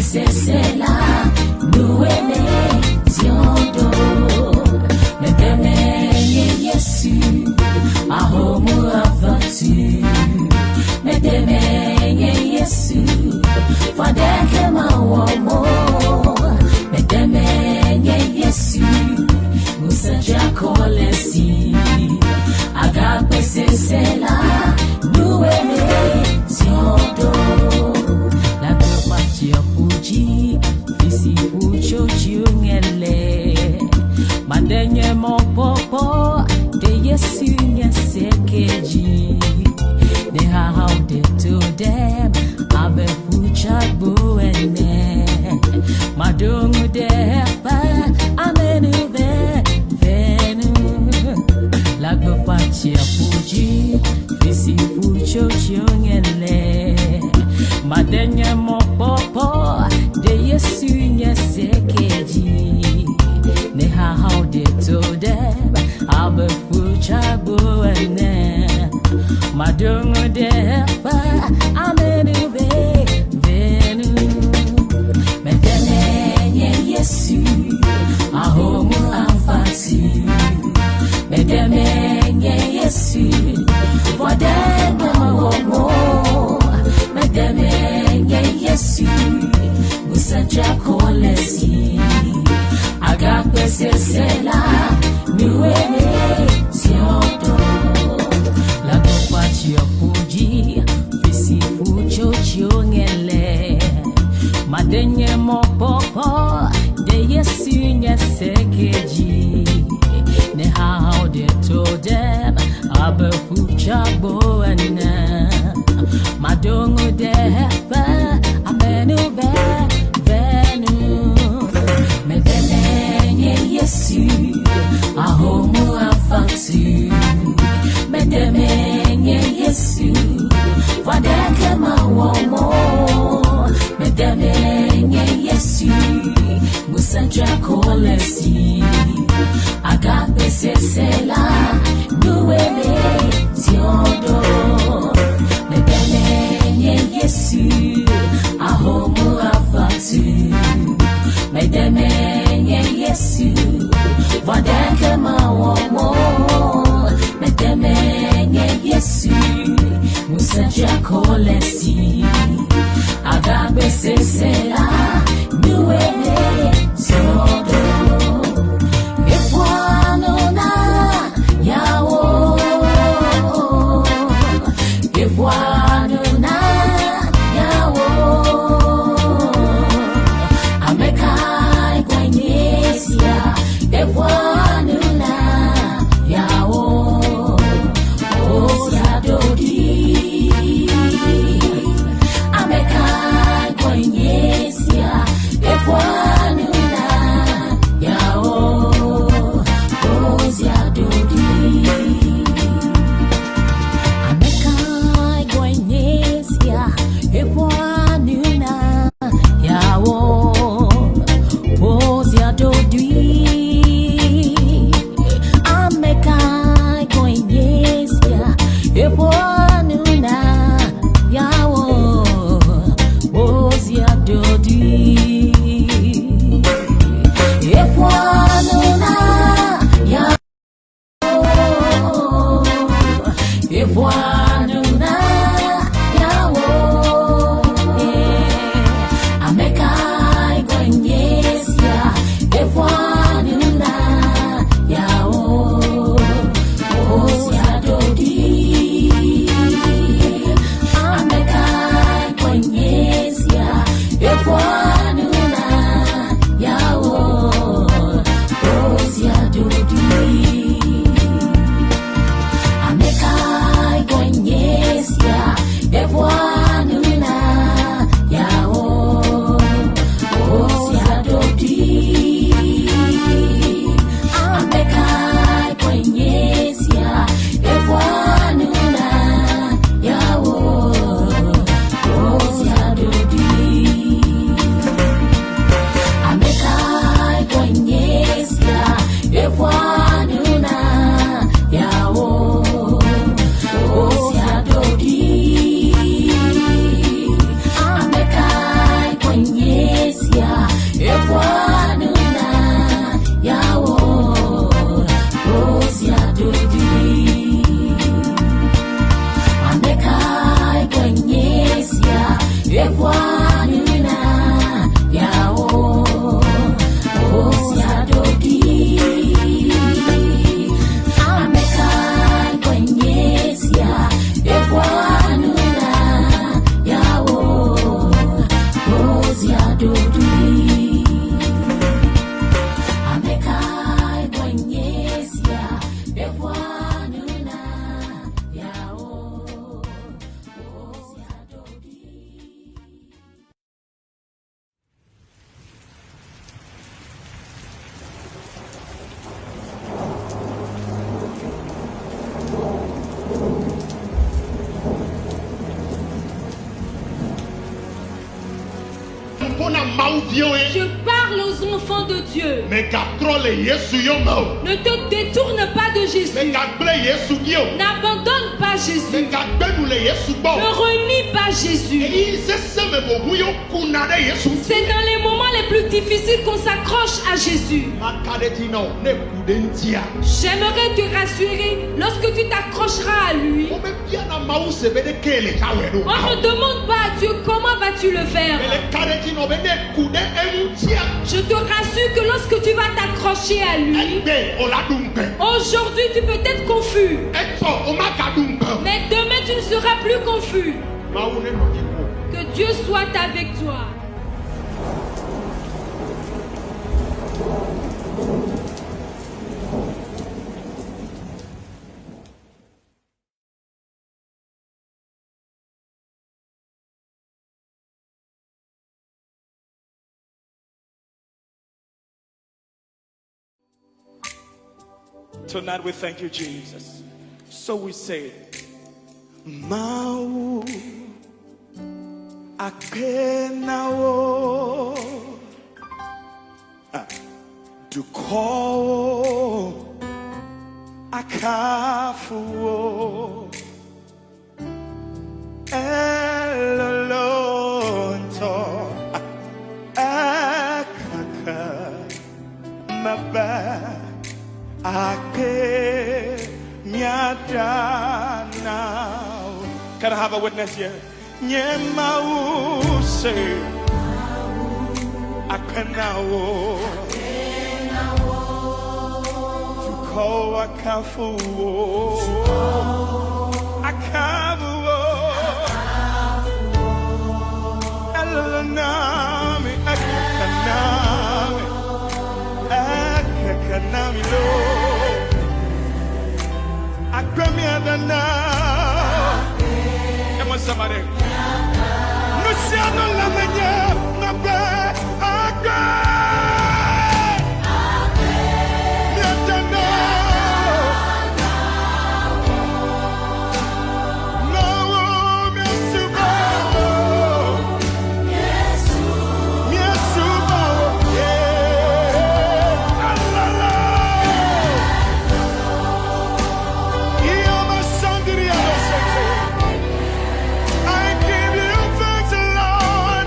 c'est là, nous étions mais demain, Jésus, à homo aventure, mais demain, Jésus, pendant ma womo, mais demain, Jésus, nous sommes déjà collés, agape c'est là, nous étions la partir pour dire, ici pour chochungele, ma dernière mon popo, de Yesu nya sekeji, de how de to them, abe pucha buene, ma dungu de pa, amenu venu, la partir pour dire, ici pour chochungele. Ma dernière mon popo de Yesu nya sekeji ne how de to them abe fucha buene ma dungu de pa amenu venu me deme Yesu ahomu afati me deme Yesu for them mo Madame Yesu, vous êtes déjà collés. Agape c'est là, nous étions la compassion pour dire, fils pour chochongele. Ma dernière mon papa, de Yesu nya sekeji. Ne how de to them, abe pucha boana. Madongo depa amenu venu medeme Yesu ahomu afatu medeme Yesu wadeke mawomo medeme Yesu musanja kolesi agape c'est là nous étions Yesu, ahomu afatu, medeme Yesu, wadeke mawomo, medeme Yesu, musanja kolesi, agape c'est là, nous étions Epoanona, yawo, Epoanona. Yekwanuna Yawo Osiadoki Amekai Kwenyesia Yekwanuna Yawo Osiadoki Amekai Kwenyesia Yekwanuna Yawo Osiadoki. Je parle aux enfants de Dieu. Ne te détourne pas de Jésus. N'abandonne pas Jésus. Ne renie pas Jésus. C'est dans les moments les plus difficiles qu'on s'accroche à Jésus. J'aimerais te rassurer, lorsque tu t'accrocheras à lui, on ne demande pas à Dieu comment vas-tu le faire. Je te rassure que lorsque tu vas t'accrocher à lui, aujourd'hui tu peux être confus, mais demain tu ne seras plus confus. Que Dieu soit avec toi. Tonight we thank you, Jesus. So we say, Mau Akenao Duko Akafu Elolonto Akaka Maba Ake Miadanao. Can I have a witness here? Nyemau say Akenao Tuko Akafu Akabu Elonami Akanami Akanami Lo Akwemiadana. Come on, somebody. Luciano Lamanya, Nabe, Aka. Miadana. No, Miasuba. Miasuba. Yeah. Alala. Ioma Sandria Sete. I give you thanks, Lord.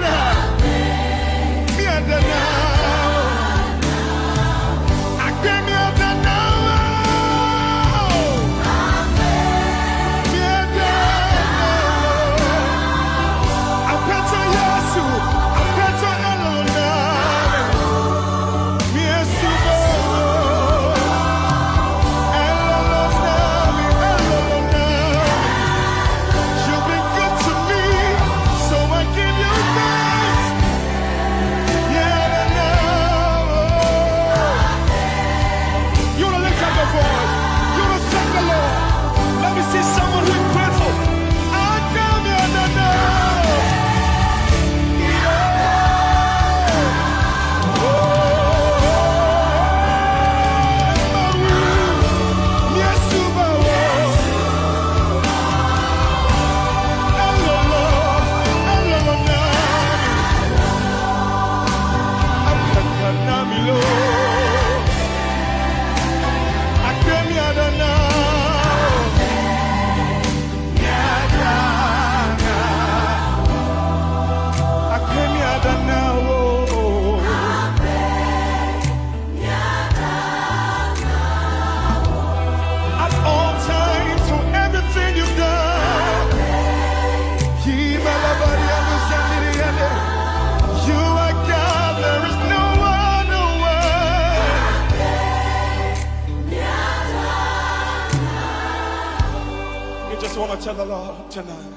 Lord, tonight.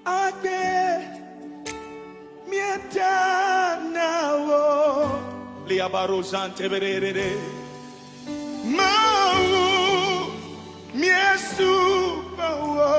Agbe mietana wo liabarozante berere mau miesu wo.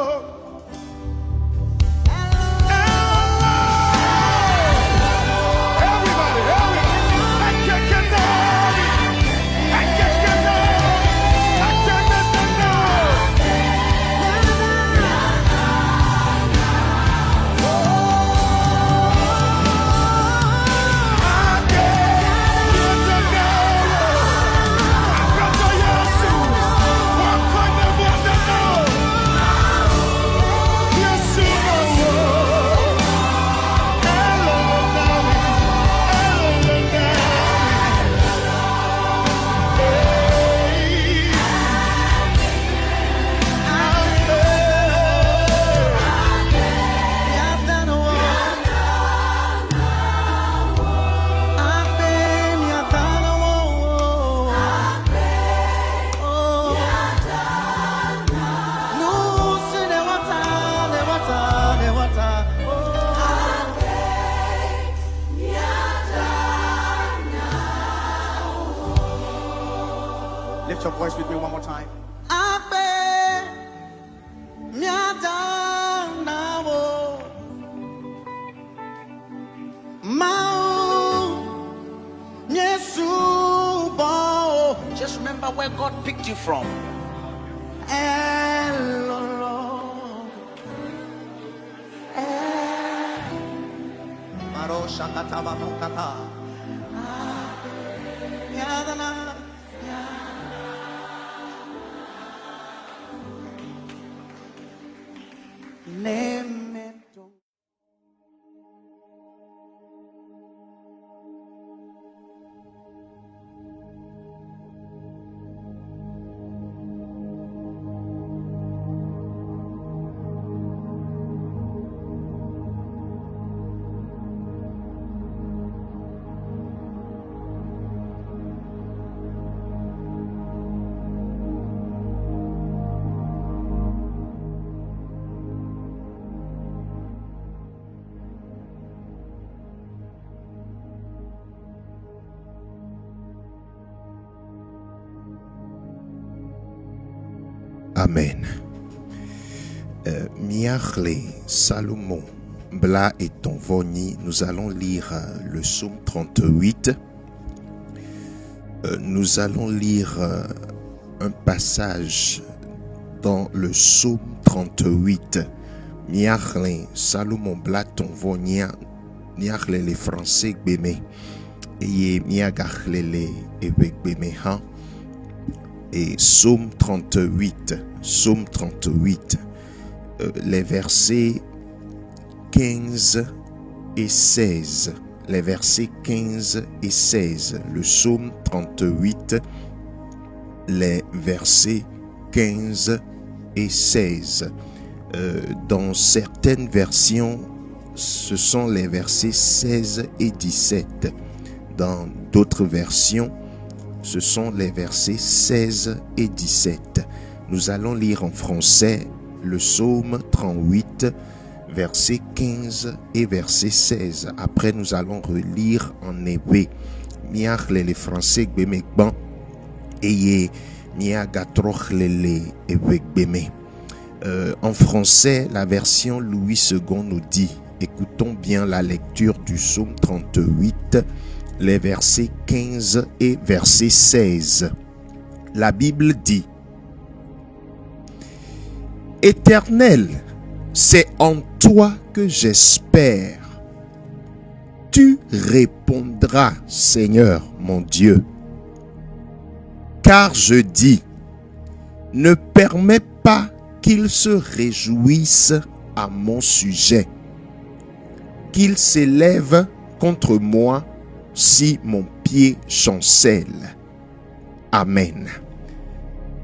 Lift your voice with me one more time. Just remember where God picked you from. Amen. Miachle Salomon Bla et Tonvoni, nous allons lire le psaume 38. Nous allons lire un passage dans le psaume 38. Miachle Salomon Bla Tonvonia, Miachle les Français Bémé, et Miagachle les évêques Bémé. Et psaume 38, les versets 15 et 16, les versets 15 et 16, le psaume 38, les versets 15 et 16. Dans certaines versions, ce sont les versets 16 et 17. Dans d'autres versions, ce sont les versets 16 et 17. Nous allons lire en français le psaume 38, verset 15 et verset 16. Après, nous allons relire en hébreu. Miachle les Français gbemekban et miagatroch les évêques bémé. En français, la version Louis II nous dit, écoutons bien la lecture du psaume 38, les versets 15 et verset 16. La Bible dit: Éternel, c'est en toi que j'espère. Tu répondras, Seigneur mon Dieu. Car je dis, ne permets pas qu'ils se réjouissent à mon sujet, qu'ils s'élèvent contre moi si mon pied chancelle. Amen.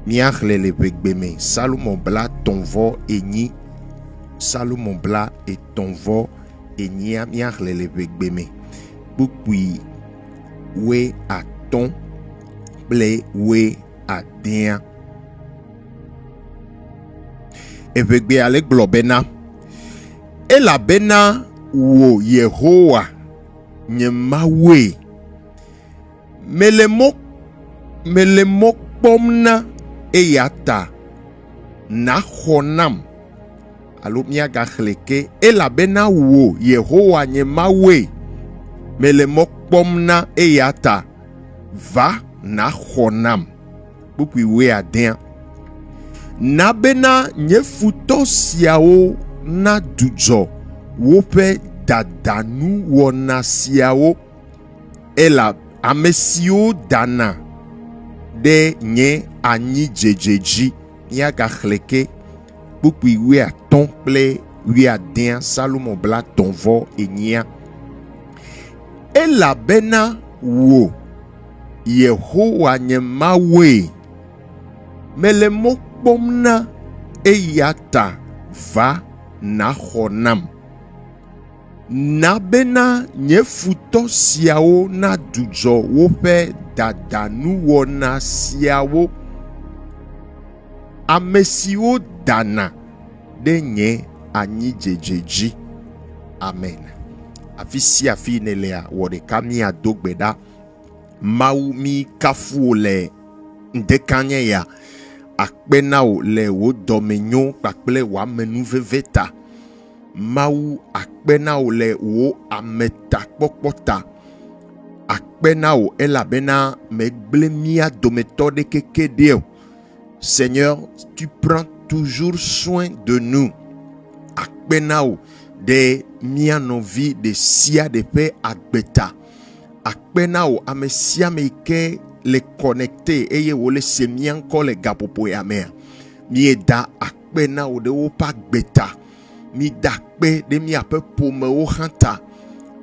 Miachle le begbeme, Salomon bla tonvo eni, Salomon bla et tonvo eni a miachle le begbeme. Bukwi we a ton, ble we a dien. evegbe ale gblɔ bena elabena wò Yehowa nye Mawue mele mɔ kpɔm na eya ta naxɔ nam alo miagaxlẽ ke elabena wò Yehowa nye Mawue mele mɔ kpɔm na eya ta va naxɔ nam kpukpui 11 na bena nye futɔ siawo na dudzɔ woƒe dadanu wɔna siawo ela ame siwo dana ɖe nye anyi dzedze dzi miagaxlẽ ke kpukpui 15 kple 11 Salomo 39 elabena wò Yehowa nye Mawue mele mɔ kpɔm na eya ta va naxɔ nam na bena nye futɔ siawo na dudzɔ woƒe dadanuwɔna siawo ame siwo dana ɖe nye anyidzedze dzi. Amen. Afi sia afi ne lea wɔ ɖeka miado gbe ɖa Mawu mi kafu le ndekanye ya akpe na wo le wo dɔmenyo kpakple wo amenuveve ta. Mawu akpe na wo le wo ametakpɔkpɔ ta. Akpe na wo elabena megble mia dometɔ ɖekeke ɖe o. Seigneur, tu prends toujours soin de nous. Akpe na wo de mia nɔvi de sia de ƒe agbeta. Akpe na wo ame sia ame ke le connecté eye wo le se mia ŋkɔ le gaƒoƒo ya mea. Mieda akpe na wo de woƒe agbeta. Mi da akpe ɖe miaƒe ƒomewo hã ta.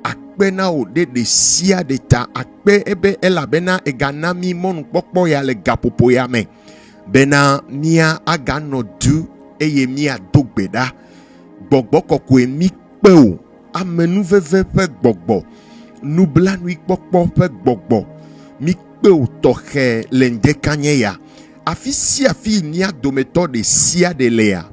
Akpe na wo ɖe sia ɖe ta. Akpe ebe elabena egana mi mɔnukpɔkpɔ ya le gaƒoƒo ya me. Bena mia aganɔ du eye miado gbe ɖa. Gbɔgbɔ kɔkɔe mi kpe o. Amenuveve ƒe gbɔgbɔ. Nublanui kpɔkpɔ ƒe gbɔgbɔ. Mi kpe o tɔxɛ le ŋdekanye ya. Afi sia afi mia dometɔ ɖe sia ɖe lea.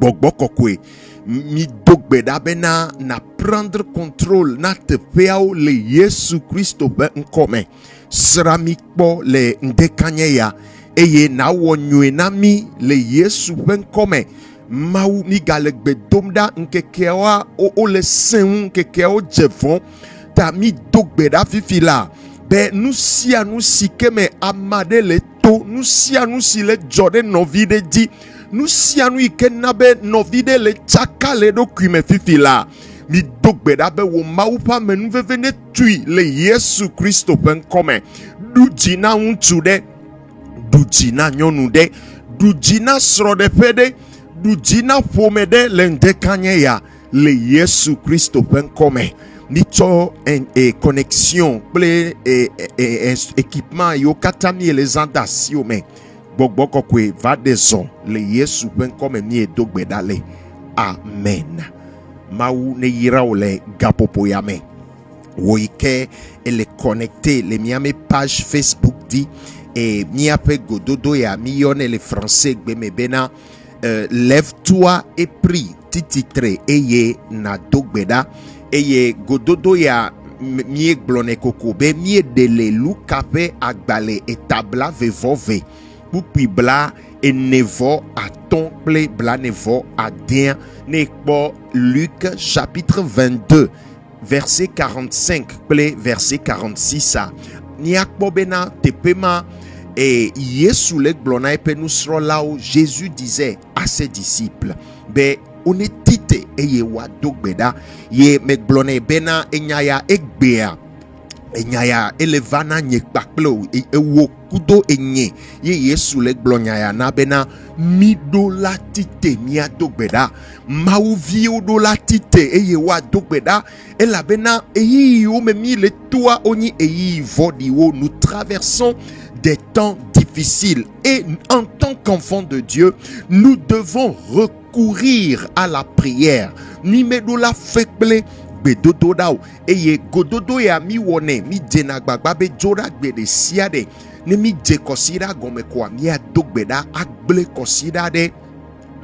Gbɔgbɔ kɔkɔe mi do gbe ɖa bena na prendre contrôle na teƒeawo le Yesu Kristo ƒe ŋkɔme. Sra mi kpɔ le ŋdekanye ya eye nawɔ nyuie na mi le Yesu ƒe ŋkɔme. Mawu mi gale gbe dom ɖa ŋkekeawoa wole seŋu ŋkekeawo dze vɔ ta mi do gbe ɖa fifi la be nu sia nu si ke me ame aɖe le to nu sia nu si le dzɔ ɖe nɔvi ɖe dzi nu sia nu yi ke na be nɔvi ɖe le tsaka le eɖokui me fifi la mi do gbe ɖa be wo Mawu ƒe amenuveve ne tui le Yesu Kristo ƒe ŋkɔme. Ɖu dzi na ŋutsu ɖe, ɖu dzi na nyɔnu ɖe, ɖu dzi na srɔ̃ɖeƒe ɖe, ɖu dzi na ƒome ɖe le ŋdekanye ya le Yesu Kristo ƒe ŋkɔme. Mitsɔ connexion kple équipement yiwo katã mi le zã de asiwo me. Gbɔgbɔ kɔkɔe va ɖe zɔ le Yesu ƒe ŋkɔme mi do gbe ɖa le. Amen. Mawu ne yra wo le gaƒoƒo ya me. Wo yi ke ele connecté le miame page Facebook di et miaƒe gododo ya mi yɔnɛ le français gbe me bena lève-toi et prie tititre eye na do gbe ɖa. Eye gododo ya mie gblɔne koko be mie de le Luka ƒe agbale etabla vevɔve kpukpui bla enevɔ atɔ̃ kple bla nevɔ adẽ ne kpɔ Luc chapitre 22 verset 45 kple verset 46 a niakpɔ bena teƒe ma Yesu le gblɔ na eƒe nusrɔ̃lawo. Jésus disait à ses disciples be one tite eye wado gbe ɖa ye megblɔ nɛ bena enya ya egbea enya ya ele va na nye kpakple ewo kudo enye ye Yesu le gblɔ nya ya na bena mi ɖo la tite miado gbe ɖa. Mawuviwo ɖo la tite eye woado gbe ɖa elabena eyiwo me mi le toa wonye eyi vɔɖiwo. Nous traversons des temps difficiles et en tant qu'enfants de Dieu nous devons recourir à la prière. Ni me do la fekple gbedodo da o eye gododo ya mi wone mi dena gbagba be dzora gbe de sia de ne mi dze kɔsi ɖa gɔme koa mi ado gbe ɖa agble kɔsi ɖa ɖe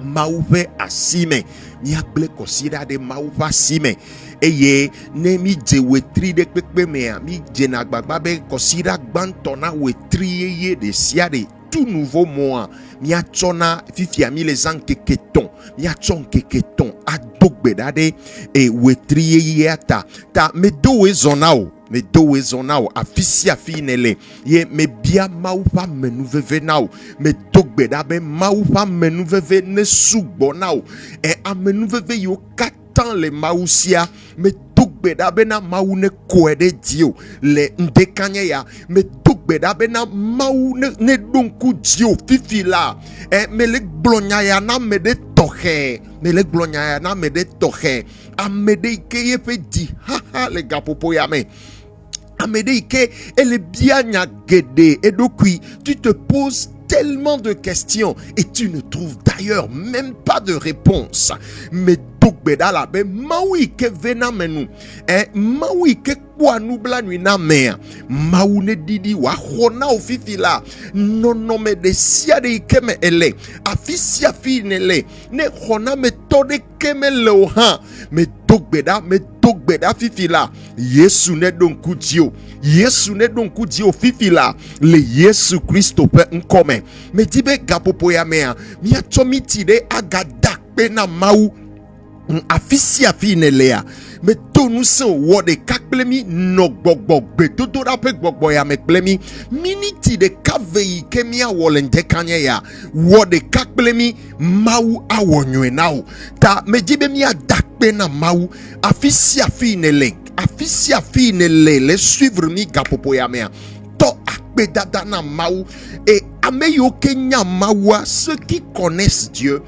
mauve asime mia ble kosira de mauve asime eye ne mi je wetri de pepe mea mi je na gbagba be kosira gbantona wetri ye de siade tout nouveau mois mia chona fifia mi les an keketon mia chon keketon adogbedade e wetri ye ata ta me do ezonao me do ezonao afisi afinele ye me bia maupa menuveve nao me dogbeda be maupa menuveve ne sugbonao e amenuveve yo katan le mausia me dogbeda be na mau ne koede dio le ndekanye ya me dogbeda be na mau ne donku dio fifila e me le glonya ya na me de tohe me le glonya ya na me de tohe amede ike ye pe di haha le gapopo ya me Amédéike, elle est bien guédée. Et donc, tu te poses tellement de questions et tu ne trouves d'ailleurs même pas de réponse. Mais dogbeda la be maui ke vena menu maui ke kwa nubla nuina mea mau ne didi wa hona ofifila non me de sia de keme ele afisia fi nele ne hona me tode keme loha me dogbeda fifila Yesu ne donku dio fifila le Yesu Christo pe nkome me dibe gapopo ya mea mia chomiti de agadak pe na mau afisi afinelea me tonu se wo de kakplemi no gbogbo gbe toto rape gbogbo ya me plemi miniti de kavei kemia wolende kanye ya wo de kakplemi mau awonwe nao ta me dibe mi adakpe na mau afisi afinele le suivre mi gapopo ya mea to akpe dada na mau et ameyo kenya mawa ceux qui connaissent Dieu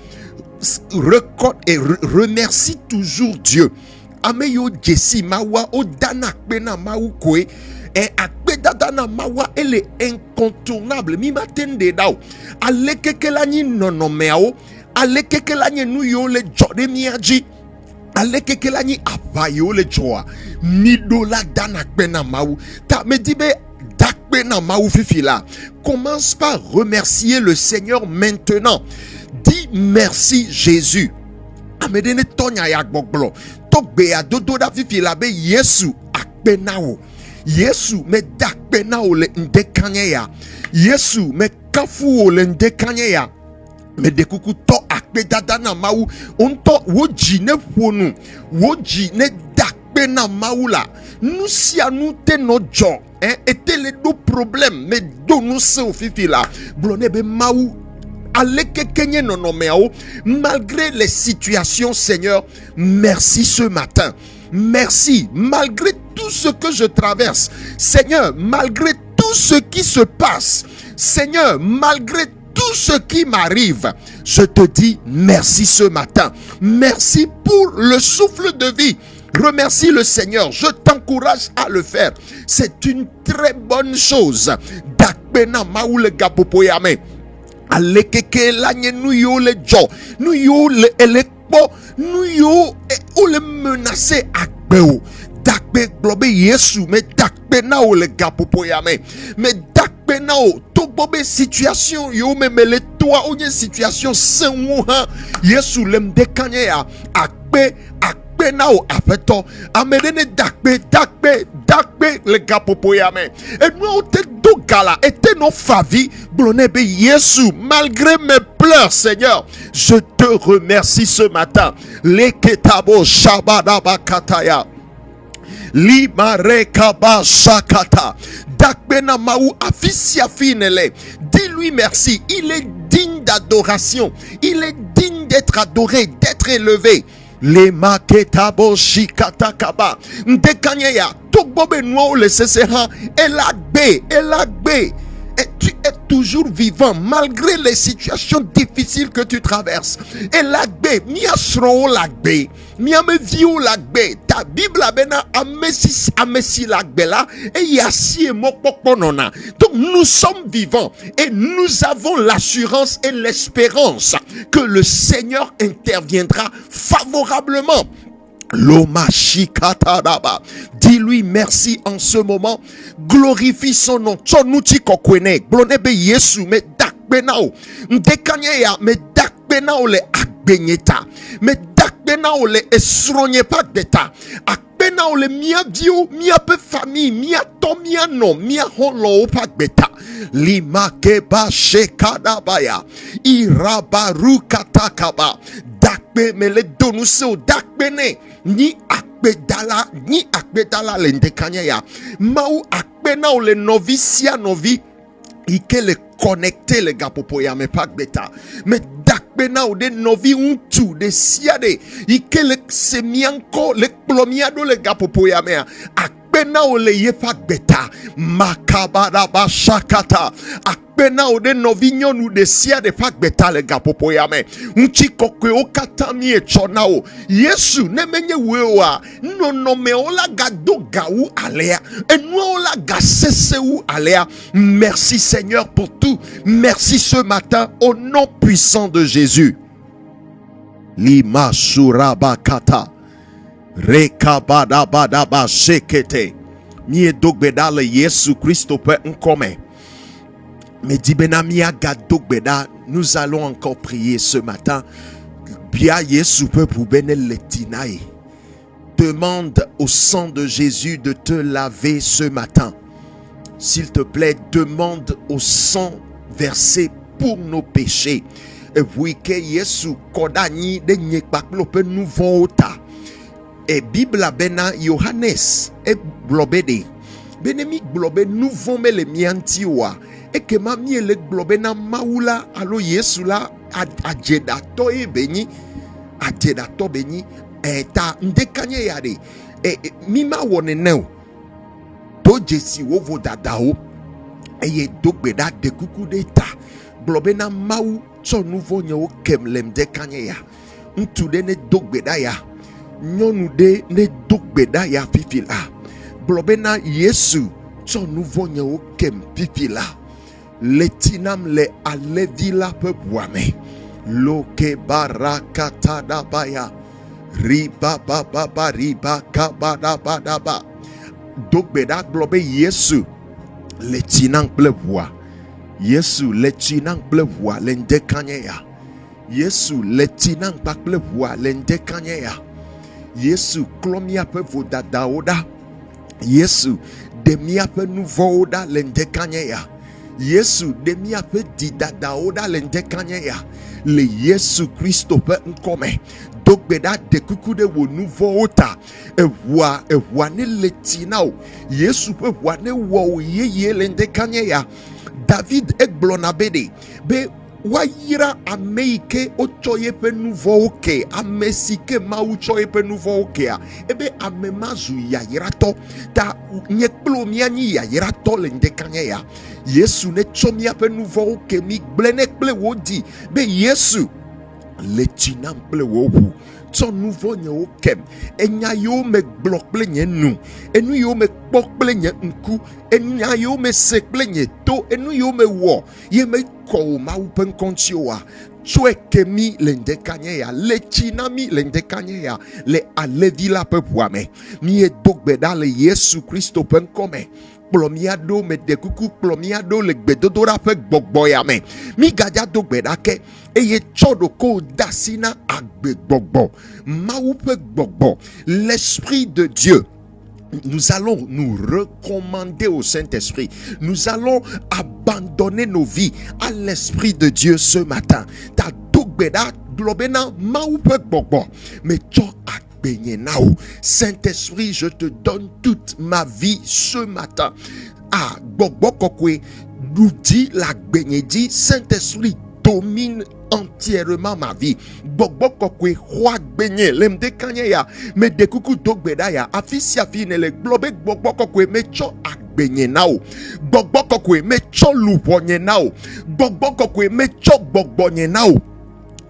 record et remercie toujours Dieu. Ameyo Jesse mawa o dana pena mau kwe et akpe dana mawa elle est incontournable. Mi matende dao alekekelani nonomeo alekekelani nuyo le jode miaji alekekelani abayo le joa nidola dana pena mau ta me dibe dakpe na mau fifila. Commence par remercier le Seigneur maintenant. Dis merci Jésus. Amedene tonya ya gbogbo. Togbe ya dodo da fifi la be Yesu akpenao. Yesu me dakpenao le ndekanye ya. Yesu me kafu le ndekanye ya. Me dekuku to akpe dada na mau. Onto woji ne ponu. Woji ne dakpena maula. Nous si à nous te no jo. Était les deux problèmes. Mais do nous se au fifi la. Blonebe mau. Malgré les situations, Seigneur, merci ce matin. Merci, malgré tout ce que je traverse. Seigneur, malgré tout ce qui se passe. Seigneur, malgré tout ce qui m'arrive, je te dis merci ce matin. Merci pour le souffle de vie. Remercie le Seigneur. Je t'encourage à le faire. C'est une très bonne chose. Dakbena maoule gapopoyame. Alekeke lanye nuyo le jo nuyo le elekpo nuyo o le menace akbeo dakbe globe Yesu me dakbe na o le gapopo ya me dakbe na o to bobe situation yo me le toi o nye situation senwu ha Yesu le mdekanye ya akbe now apeto amedene dakbe le gapopo ya me et nous te do gala et te no favi blonebe Yesu malgré mes pleurs Seigneur je te remercie ce matin le ketabo shabadaba kataya limarekaba shakata dakbena mau afisia finele dis-lui merci il est digne d'adoration il est digne d'être adoré d'être élevé. Les maketabo shikata kaba ndekanye ya togbobe no le seseha elagbe et tu es toujours vivant malgré les situations difficiles que tu traverses. Elagbe miasro lagbe miame viu lagbe ta Bible abena amesi lagbe la et yasi mopoponona. Donc nous sommes vivants et nous avons l'assurance et l'espérance que le Seigneur interviendra favorablement. Lomashikatadaba. Dis-lui merci en ce moment. Glorifie son nom. Chonuchi kokwene. Glonebe Yesu me dakbenao. Ndekanye ya me dakbenao le gbenyeta me dakbena ole esronye pa gbeta akbena ole mia dio mia pe famille mia to mia no mia holo pa gbeta lima keba shekada baya irabaru katakaba dakbe mele donuse o dakbene ni akbedala le ndekanya ya mau akbena ole novisia novi ike le connecter les gars popo ya me pak beta me dakbena o de novi untu de siade ike le semianko le plomiado le gars popo ya me akbena o le ye pak beta makabada ba shakata akbena o de novi nyonu de siade pak beta le gars popo ya me unchi kokwe o katami e chonao yesu ne menye wewa no me ola gado gaou alea ola gaseseu alea. Merci Seigneur pour tout. Merci ce matin au nom puissant de Jésus. Lima surabakata rekabadabadaba shekete mie dogbeda le Yesu Christo pe nkome me dibena mia gadogbeda. Nous allons encore prier ce matin. Bia Yesu pe pour benel letinae. Demande au sang de Jésus de te laver ce matin. S'il te plaît, demande au sang versé pour nos péchés. Et oui que Yesu kodani de nyekpaklo pe nouveau ota. Et Bible bena Johannes e blobede. Benemi globe nouveau me le miantiwa. Et que mami le globe na maula alo Yesu la adjedato e beni. Adjedato beni. Ta ndekanye yade mima wone neo to jesi wovo dadao eye dogbeda de kuku de ta globena mau cho nouveau nyo kemlem dekanye ya ntude ne dogbeda ya nyonu de ne dogbeda ya fifila globena Yesu cho nouveau nyo kem fifila letinam le alevila pe boame loke barakata dabaya riba baba riba kabada badaba dogbeda globe Yesu le tinang plevoa Yesu le tinang plevoa lende kanya Yesu le tinang pak plevoa lende kanya Yesu klomia pe voda daoda Yesu demia pe nouveau da lende kanya Yesu demia pe dida daoda lende kanya le Yesu Christo pe nkome dogbeda de kukude wo nouveau ota ewa ne letinao Yesu pe wa ne wo yeye lende kanya ya David eglonabede be wayira ameike ochoye pe nouveau oke amesike ma uchoye pe nouveau oke ebe amemazu ya yirato ta nyekplo miani ya yirato lende kanya ya Yesu ne chomia pe nouveau oke mi blenekple wodi be Yesu letinam ple wobu ton nouveau nye okem enya yo me blok ple nye nu enu yo me pok ple nye nku enya yo me sek ple nye to enu yo me wo ye me ko ma upen kontioa chwe kemi lende kanye ya le chinami lende kanye ya le alevila pe puame mi e dogbeda le Yesu Christo pen kome plomiado me de kuku plomiado le gbedodora pe gbogboya me mi gaja dogbeda ke eye chodo ko dasina agbe gbogbo maou pe gbogbo l'esprit de Dieu. Nous allons nous recommander au Saint-Esprit. Nous allons abandonner nos vies à l'Esprit de Dieu ce matin. Ta dogbeda globena maoupe gbogbo. Mais tu as Saint-Esprit, je te donne toute ma vie ce matin. Ah, gbogbo kokwe nous dit la dit Saint-Esprit domine entièrement ma vie. Gbogbo kokwe roi benye lemde kanya me de kuku dogbeda ya afisi afine le globe gbogbo kokwe me cho agbenye nao gbogbo kokwe me cho luponye nao gbogbo kokwe me cho gbogbonye nao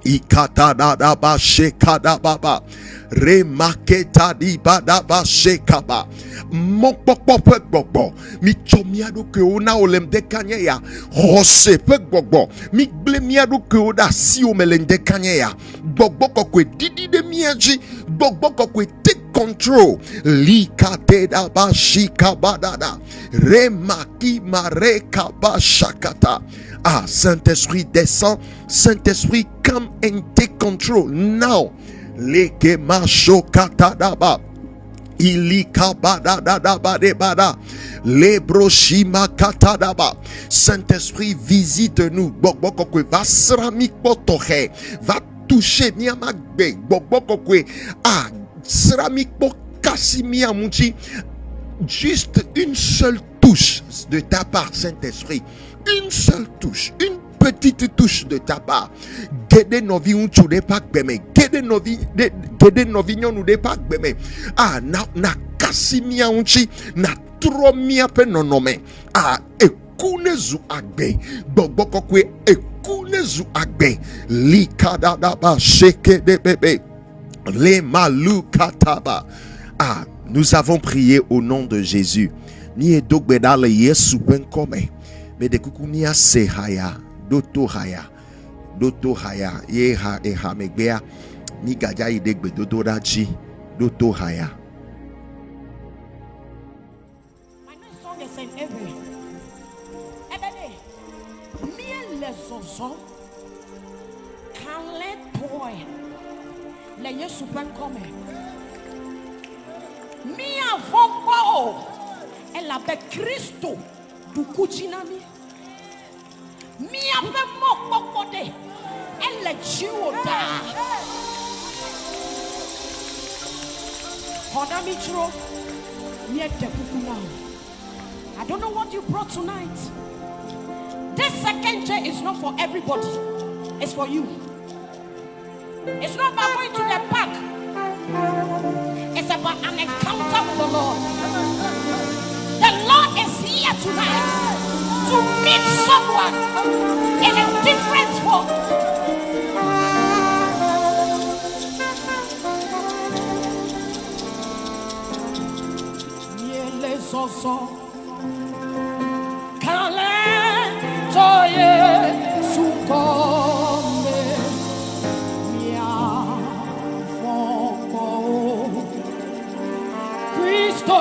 ikata da ba shekada baba remaketa di badaba shekaba mokpokpo pe gbogbo mi chomiado ke ona olemde kanya ya hose pe gbogbo mi glemiado ke oda si omelende kanya ya gbogbo kokwe didi de miaji gbogbo kokwe take control likate da ba shikabadada remaki mareka ba shakata Ah, Saint-Esprit, descends. Saint-Esprit, come and take control now. Lekema shokatadaba. Ilikabadadadabadebada. Lebroshima katadaba. Saint-Esprit, visite-nous. Bokbokokwe vasramikpotohe. Va toucher miamagbe. Bokbokokwe. Ah, sramikpo kasimiamuchi. Juste une seule touche de ta part, Saint-Esprit. Une seule touche. Une petite touche de ta part. Gede novi unchu de pak beme. Gede novi nyon de pak beme. Ah, na kasimia unchi. Na tromia penonome. Ah, ekunezu agbe. Bobokokwe ekunezu agbe. Likadadaba sheke de bebe. Le malou kataba. Ah, nous avons prié au nom de Jésus. Ni edogbeda le Yesu benkome. Mais de kukunia sehaya. Doto haya yeha eha megbea ni gaja idegbe dodoraji doto haya. My next song is in Ebony. Me le zozo can let boy le Yesu benkome. Mi avongo ela be Cristo du kuchinami. Mia pe mokokode elle jiwoda Honamitro mie tekukuna. I don't know what you brought tonight. This second chair is not for everybody. It's for you. It's not about going to the park. It's about an encounter with the Lord. The Lord is here tonight to meet someone in a different form. Miele soso kale toye sukome mia foko Cristo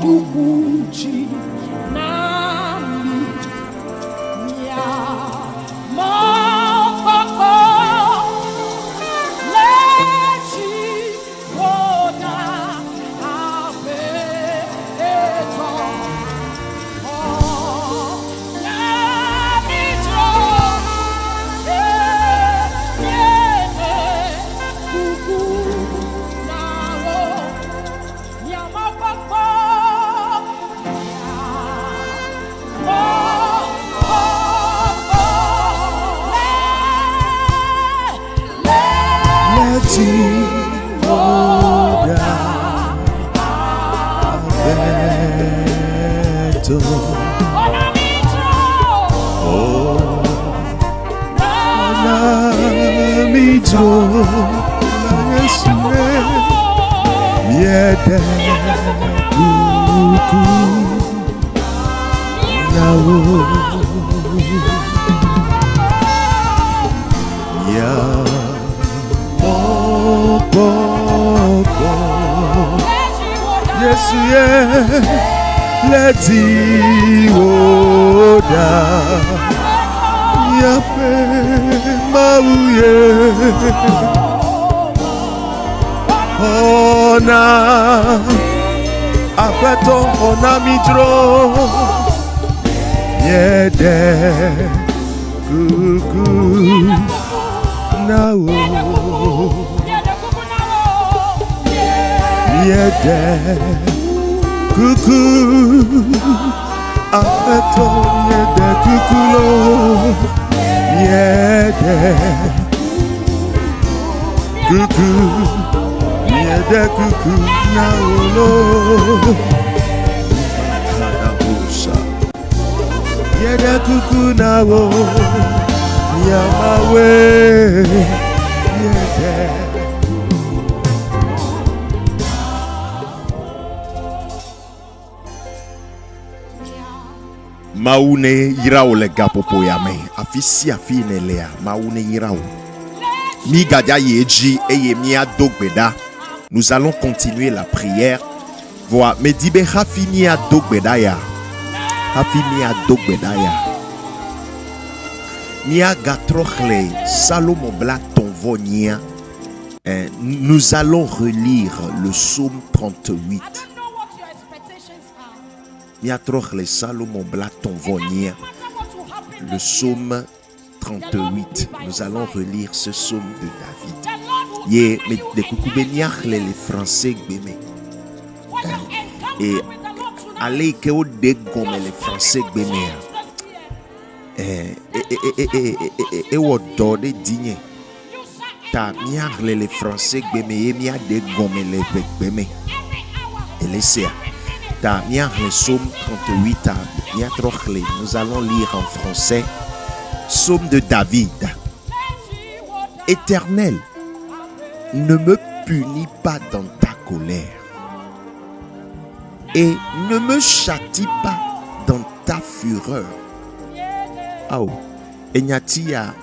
dukuchi Maune irao le gapopo yame afisi afine lea maune irao mi gadia yeji eye mia dogbeda. Nous allons continuer la prière. Voa medibe hafini a dogbeda ya hafini a dogbeda ya Nia gatrochle Salomon bla tonvonia. Nous allons relire le psaume 38. I don't know what your expectations are. Nia trochle Salomon bla tonvonia. No matter what will happen Le next year, psaume 38. Nous allons relire ce psaume de David. the Lord will Ye carry me you de and kukubeniach les Français gbeme. when you encounter Et with the Lord tonight, allez que o de gomme les Français will gbeme. change this year. Et o do de digne. You shall Ta miach les Français gbeme et mia de gomme les gbeme. every hour, Et laissez. Ta miach les psaume 38 à mia trochle. Nous allons lire en français. Psaume de David. Éternel, ne me punis pas dans ta colère et ne me châtie pas dans ta fureur. Aou, enyatia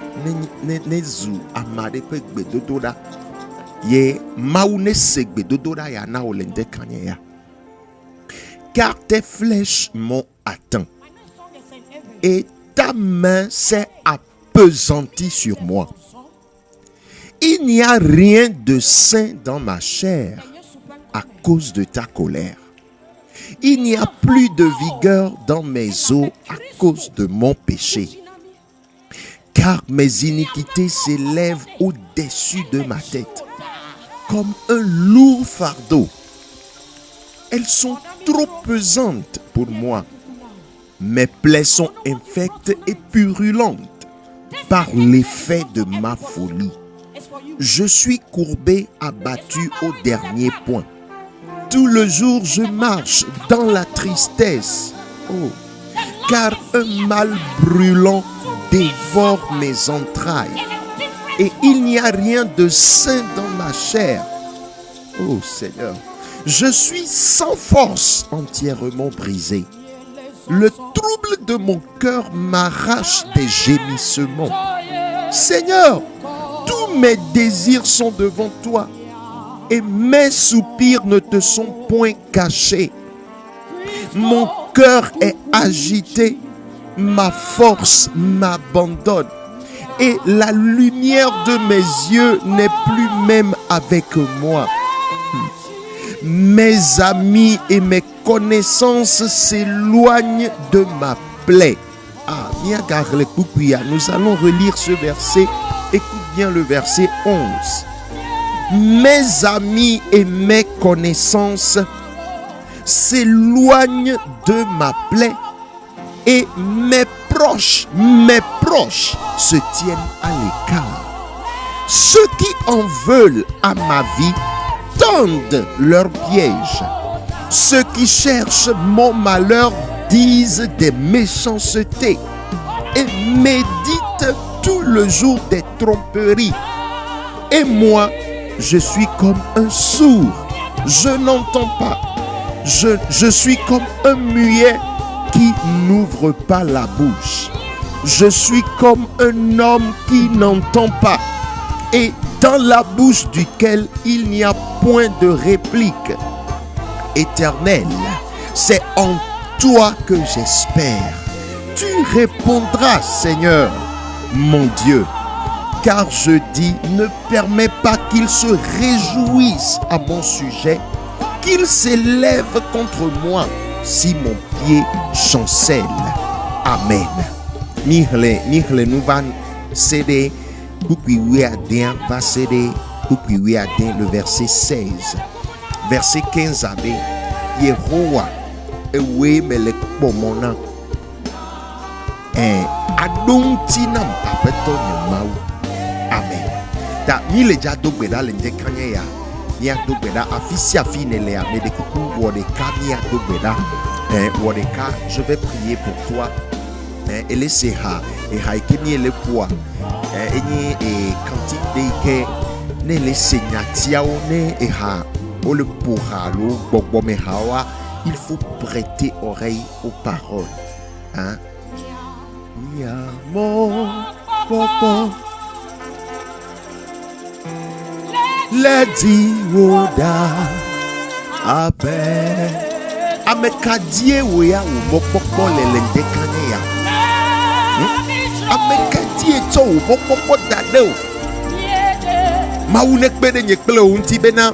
ne zu amade pe gbedododa ye maune se gbedododa ya na olende kanye ya. Car tes flèches m'ont atteint et ta main s'est appesantie sur moi. Il n'y a rien de sain dans ma chair à cause de ta colère. Il n'y a plus de vigueur dans mes os à cause de mon péché. Car mes iniquités s'élèvent au-dessus de ma tête, comme un lourd fardeau. Elles sont trop pesantes pour moi. Mes plaies sont infectes et purulentes par l'effet de ma folie. Je suis courbé, abattu au dernier point. Tout le jour, je marche dans la tristesse. Oh, car un mal brûlant dévore mes entrailles. Et il n'y a rien de sain dans ma chair. Oh Seigneur, je suis sans force, entièrement brisé. Le trouble de mon cœur m'arrache des gémissements. Seigneur, tous mes désirs sont devant toi et mes soupirs ne te sont point cachés. Mon cœur est agité, ma force m'abandonne et la lumière de mes yeux n'est plus même avec moi. Mes amis et mes connaissances s'éloignent de ma plaie. Ah, nous allons relire ce verset. Écoute bien le verset 11. Mes amis et mes connaissances s'éloignent de ma plaie et mes proches se tiennent à l'écart. Ceux qui en veulent à ma vie tendent leurs pièges. Ceux qui cherchent mon malheur disent des méchancetés et méditent tout le jour des tromperies. Et moi, je suis comme un sourd, je n'entends pas. Je suis comme un muet qui n'ouvre pas la bouche. Je suis comme un homme qui n'entend pas et dans la bouche duquel il n'y a point de réplique. Éternel, c'est en toi que j'espère. Tu répondras, Seigneur, mon Dieu. Car je dis, ne permets pas qu'il se réjouisse à mon sujet, qu'il s'élève contre moi si mon pied chancelle. Amen. Nihle nous va céder, va céder, le verset 16. Verset 15 avait Yehowa ewe melek bomona adontina papeto nyamau. Amen. Da mi le ja dogbeda le ndekanye ya mi dogbeda afisi afine le ame de kuku wodeka mi dogbeda wodeka. Je vais prier pour toi. Et laissez ha et ha ikemi le poa enyi e kanti de ke ne le senyatia one e ha o le pouralo gbogbo me hawa. Il faut prêter oreille aux paroles. Hein? Yamo popo Ledi woda abe amekadie woya wo popo le ndekane ya meketi eto mokpokpo dade o mawu nekpede nyekple o nti bena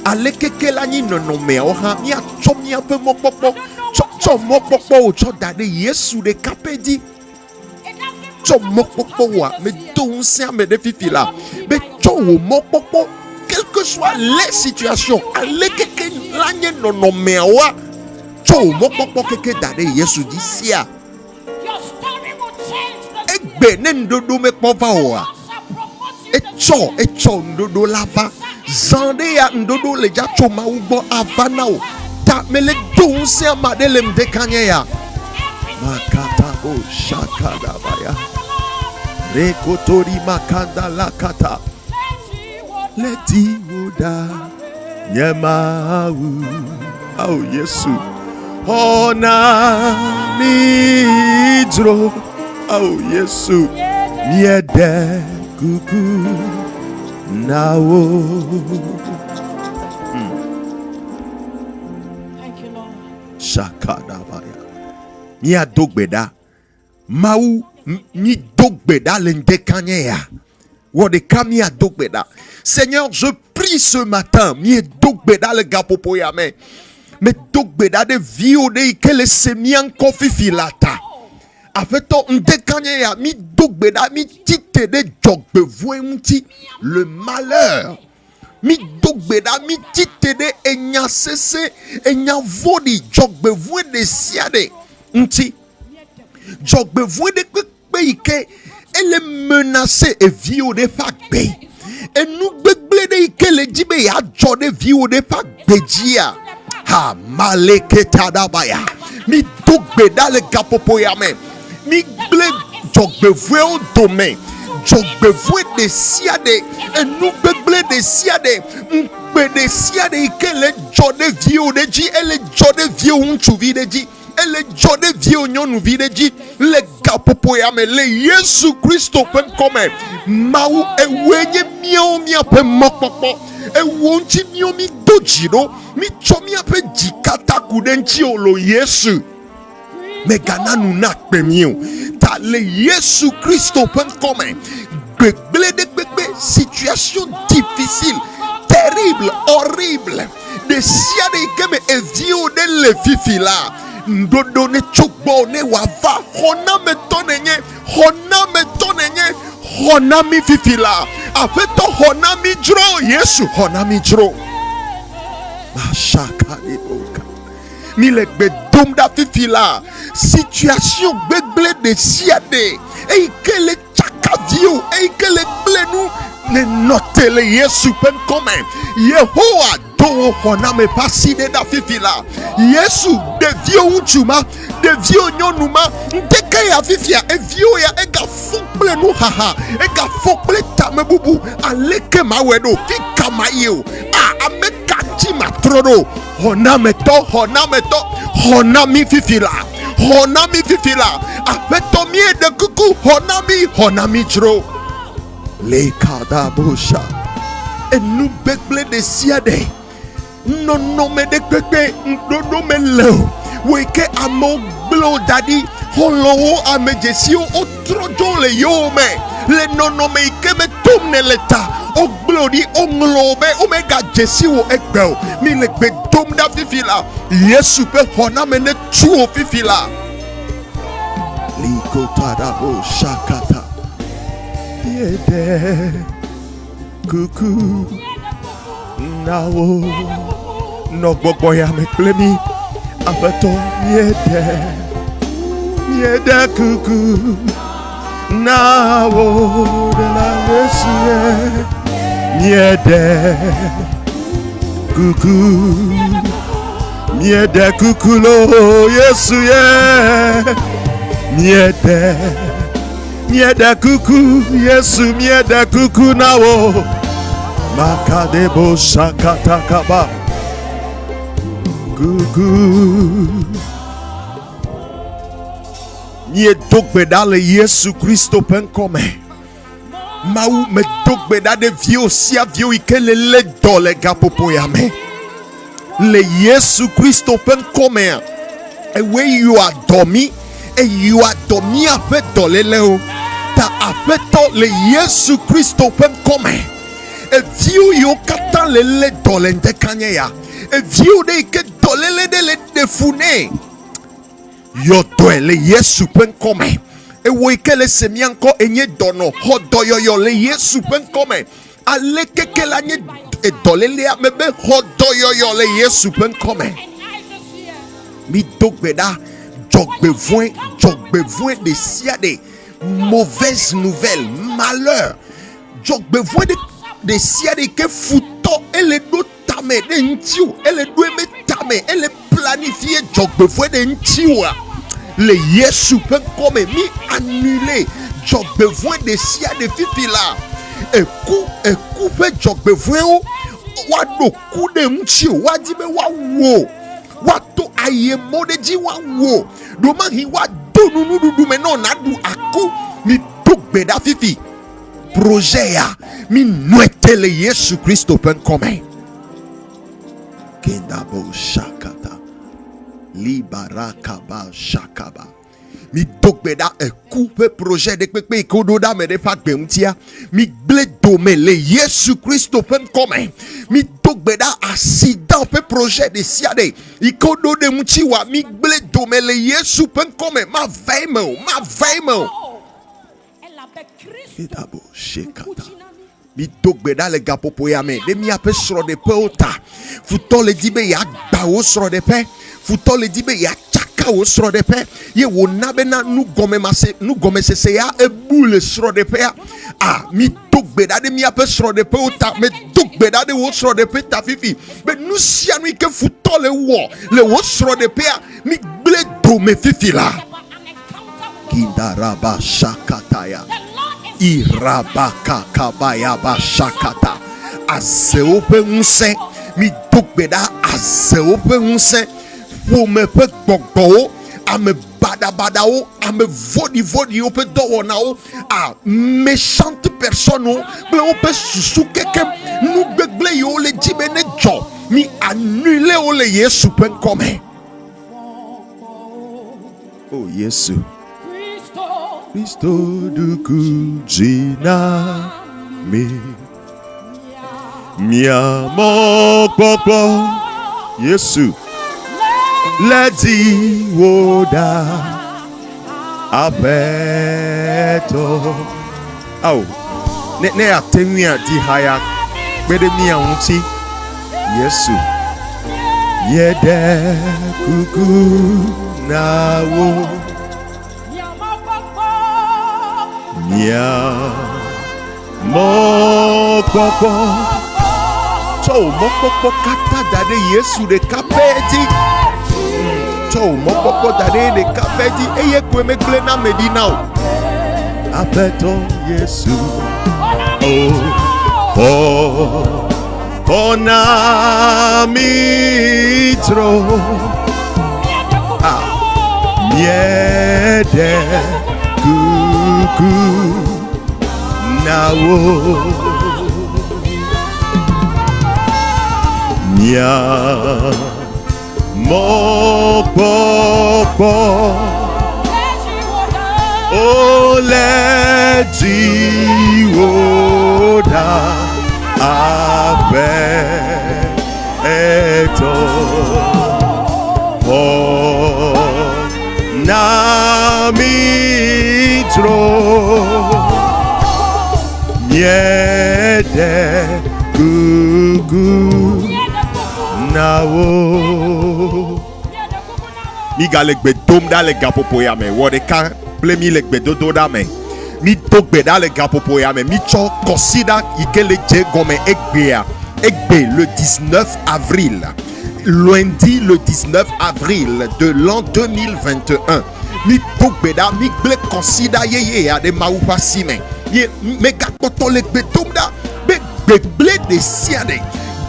alekeke la nyi nonome o ha mi acho mi ape mokpokpo cho mokpokpo o cho dade Yesu de kapedi cho mokpokpo wa me do nsia me de fifi la be cho wo mokpokpo quelles que soient les situations alekeke la nyi nonome wa cho mokpokpo keke dade Yesu di sia egbe ne ndodo me kpova o echo ndodo lava zande ya ndodo le ja choma ugbo avana o ta mele don se amade le mdekanye ya makata bo shakada baya rekotori makanda lakata leti woda nyema au Yesu ona midro au Yesu miede kuku nawo. Thank you, Lord. Shakadabaya. Mi adogbeda. Mau mi dogbeda lendekanya. Wodeka mi adogbeda. Seigneur, je prie ce matin. Mi dogbeda le gapopoyame. Me dogbeda de vio de ikele semian kofi filata. Afeto ndekanya ya mi dogbeda mi tite de jogbevoe mti le malheur. Mi dogbeda mi tite de enya sese enya vodi jogbevoe de siade mti jogbevoe de kpekpe ike ele menace e vio de fakbe e nu gbegble de ike le jibe ya jo de vio de fakbe jia ha maleketa dabaya mi dogbeda le gapopoyame mi ble jogbevoe o domaine jogbevoe de siade enu gbegle de siade mpe de siade ikele jode vie de ji ele jode vie unchuvi de ji ele jode vie onyonuvi de ji le gapopo ya me le Yesu Kristo pen come mau ewenye mio mi ape mokpokpo ewonchi mio mi dojiro mi chomi ape jikata kudenchi olo Yesu megana nuna pemio ta le Yesu Christo pen come begle de bebe situation difficile terrible horrible de sia de keme evio de le fifila ndodo ne chogbo ne wava hona me tonenye hona mi fifila afeto hona mi jro Yesu hona mi jro mashaka iboka mi le bedom da fifila situation begle de siade e kele chakavio e kele blenu ne notele Yesu pen come Yehowa do hona me paside da fifila Yesu de vio unchuma de vio nyonuma ndeke ya fifia e vio ya ega fokblenu haha ega fokble tamebubu aleke mawedo fika mayo ameka chima trodo hona me to hona mi fifila afeto mi de kuku hona mi jro le kadabosha enu begle de siade no me de pepe no me lo weke amo blo dadi holo amejesio otrojo le yome le no me keme tumne leta o glori onglobe omega jesio ekbel mi le be dom da fifila Yesu pe hona me ne tuo fifila liko tadabo shakata yede kuku nawo no gbogbo ya me plemi abeto yede kuku nawo de la yesu yede kuku lo yesu miede kuku Yesu miede kuku nawo makadebo shakata kaba kuku miedogbeda le Yesu Kristo pen come mau me dogbeda de vio sia vio ikele le dole gapopo yame le Yesu Kristo pen come and when you are domi and you are domi ape dolele o ta apeto le Yesu Christo pen come. E viu yo katan le dolende kanye ya. E viu de ke dolele de le defune. Yo doe le Yesu pen come. E wo ikele semianko enye dono. Hodoyo yo le Yesu pen come. Ale keke la nye e dolele a mebe hodoyo yo le Yesu pen come. Mi dogbeda jogbevoin de siade mauvaise nouvelle malheur jogbevoin de siade que futo ele do tame de ntiu ele do me tame ele planifié jogbevoin de ntiu le Yesu peut comme mi annuler jogbevoin de siade fifila e coup pe jogbevoin wa do coup de ntiu wa di be wa wo wato aye modeji wa wo do man hi wa do nunudu me no na du aku mi dogbeda fifi projet ya mi noetele Yesu Christo pen come kenda bo shakata libaraka ba shakaba mi dogbeda e coupe projet de pepe kodo da me de fa gbemtia mi bledo me le Yesu Christo pen come mi dogbeda accident pe projet de siade ikodo de mutiwa mi bledo me le Yesu pen come ma veimo Idabo shekata mi dogbeda le gapopo ya me de mi ape sro de pe ota futo le dibe ya gba o sro de pe futo le dibe ya o sro de pe ye wo na be na nu gome se ya e boule sro de pe mi dogbeda de mi ape sro de pe ota me dogbeda de wo sro de pe ta fifi be nu sia nu ke futo le wo sro de pe mi ble do me fifi la kindaraba shakataya irabaka kabaya ba shakata aze ope unse mi dogbeda aze ope unse pour me pe gbogbo ame badabadao ame vodi ope do nao méchante personne be ope susu keke nu gbegble yo le jibene jo mi annule o le Yesu pen come oh Yesu Cristo du kujina mi amo popo Yesu Ledi woda abeto oh ne atemia di haya bede mi awuti Yesu yede kuku nawo mia mo popo so mo popo kata dade Yesu de kapeti mokoko dare de kapeti eye kweme glena medina apeto Yesu ona mitro miede kuku nawo mia mo popo o le jiwoda abeto na mitro miede gugu nawo mi galek be dom da le gapopo ya me wo de ka plemi le gbe dodo da me mi dogbe da le gapopo ya me mi cho consider ikele je gome egbe le 19 avril lundi le 19 avril de l'an 2021 mi dogbe da mi ble consider ye ya de maupa sime ye me gapoto le gbe dom da be ble de siade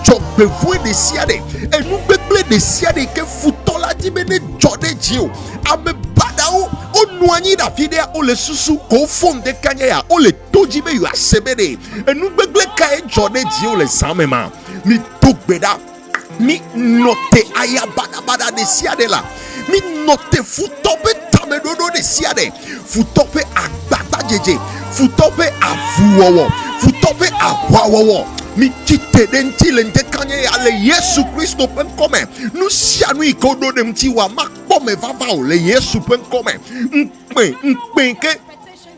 jogbevoin de siade et nous beble de siade que futola di bene jode jio ame badao o nuani da fidea o le susu ko fonde kanya o le toji be yu asebede et nous beble kae jode jio le samema mi togbeda mi note aya bada de siade la mi note futope tamedodo de siade futope agbata jeje futope avuowo, futope awawowo. Mi chite denti lente kanye ale Yesu Christo pen come. Nu sianu ikodo dem tiwa makome vavao le Yesu pen come. Mpe ke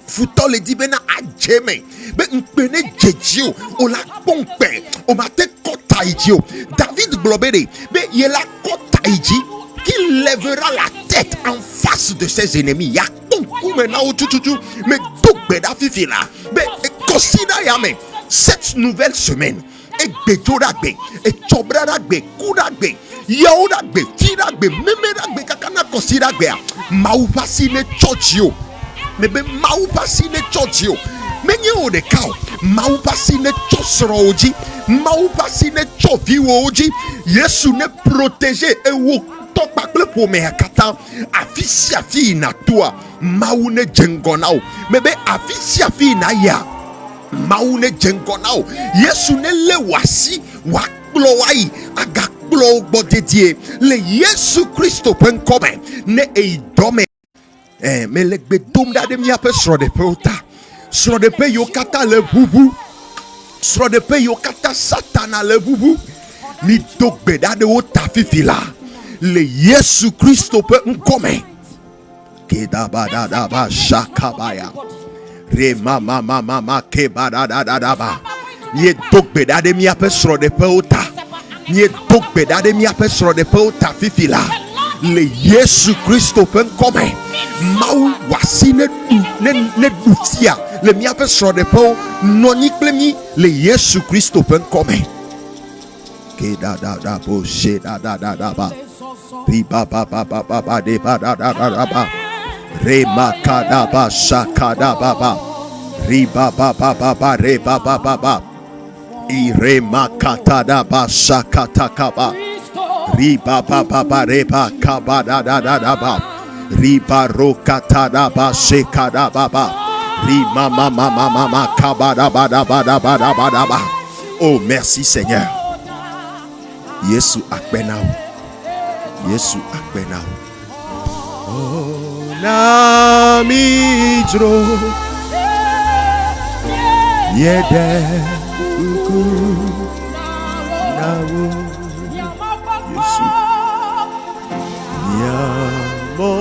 futo le di bena ajeme. Be mpene jejio o la pompe o mate kota ijio. David globere be yela kota iji qui lèvera la tête en face de ses ennemis. Ya konku mena o tututu me dokbeda fifila. Be kosida yame. Cette nouvelle semaine, et Bedoragbe, et Chobragbe, Kuragbe, Yauragbe, Tiragbe, Memeragbe, Kakana Kosiragbe, Maupasine Chochio, Mebe Maupasine Chochio, Menyo de Cow, Maupasine Chosroji, Maupasine Choviwoji, Yesu ne protégé et wo topakle pour me akata, afisia fi na toi, Maune Jengonao, Mebe afisia fi na ya. Maune jengonao Yesu ne le wasi wa glowai aga glow bodedie le Yesu Christo pen come ne e dome me le bedum da dem yape sro de pe yo kata le bubu sro de pe yo kata satana le bubu mi dogbe da de o tafifila le Yesu Christo pen come kedaba da ba shakabaya Re mama ke ba Ye dokbeda de mi apesro de peota. Ye dokbeda de mi apesro de peota fifila. Le Yesu Christo pen come. Mau wasine ne dutia. Le mi apesro de peo noni plemi le Yesu Christo pen come. Ke da bo she da ba. Ri ba de ba. Rema kadaba shakadaba riba baba reba baba irema katadaba shakatakaba riba baba reba kabada ba riba rokatadaba shekadaba rima mama kabada bada. Oh merci Seigneur. Yesu akbenao. Na midro yede uku nawo Yesu yamoko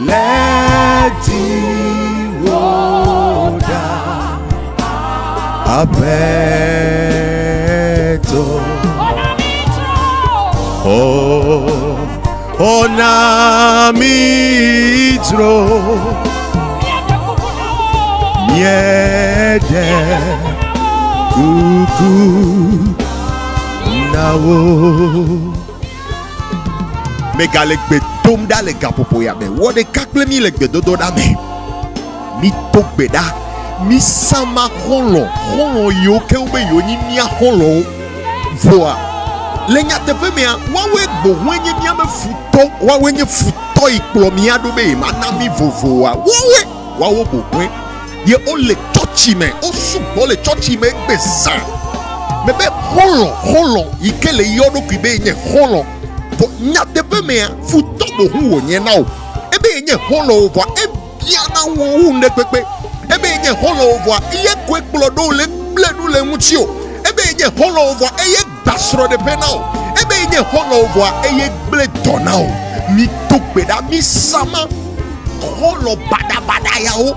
leti woda abeto ona mitro miede kuku nawo megalek betom da le gapopo ya me wode kakle mi lek bedodo da me mi tokbeda mi sama holo yo ke ube yo ni mia holo voa lenya tepe mea wawe gbo wenye mia me futo wawe nye futo ikplo mia do be manami vovo wawe gbo wen ye o le chochi me o subo le chochi me gbesa mebe holo ikele yodo kwibe nye holo bo nya tepe mea futo bo hu wonye na o ebe nye holo vo ebia na wo ne pepe ebe nye holo vo iye kwekplo do le bledu le mutio ebe nye holo vo eye basro de penao ebe nye holo vo eye bledo nao mi tokbeda mi sama holo bada yao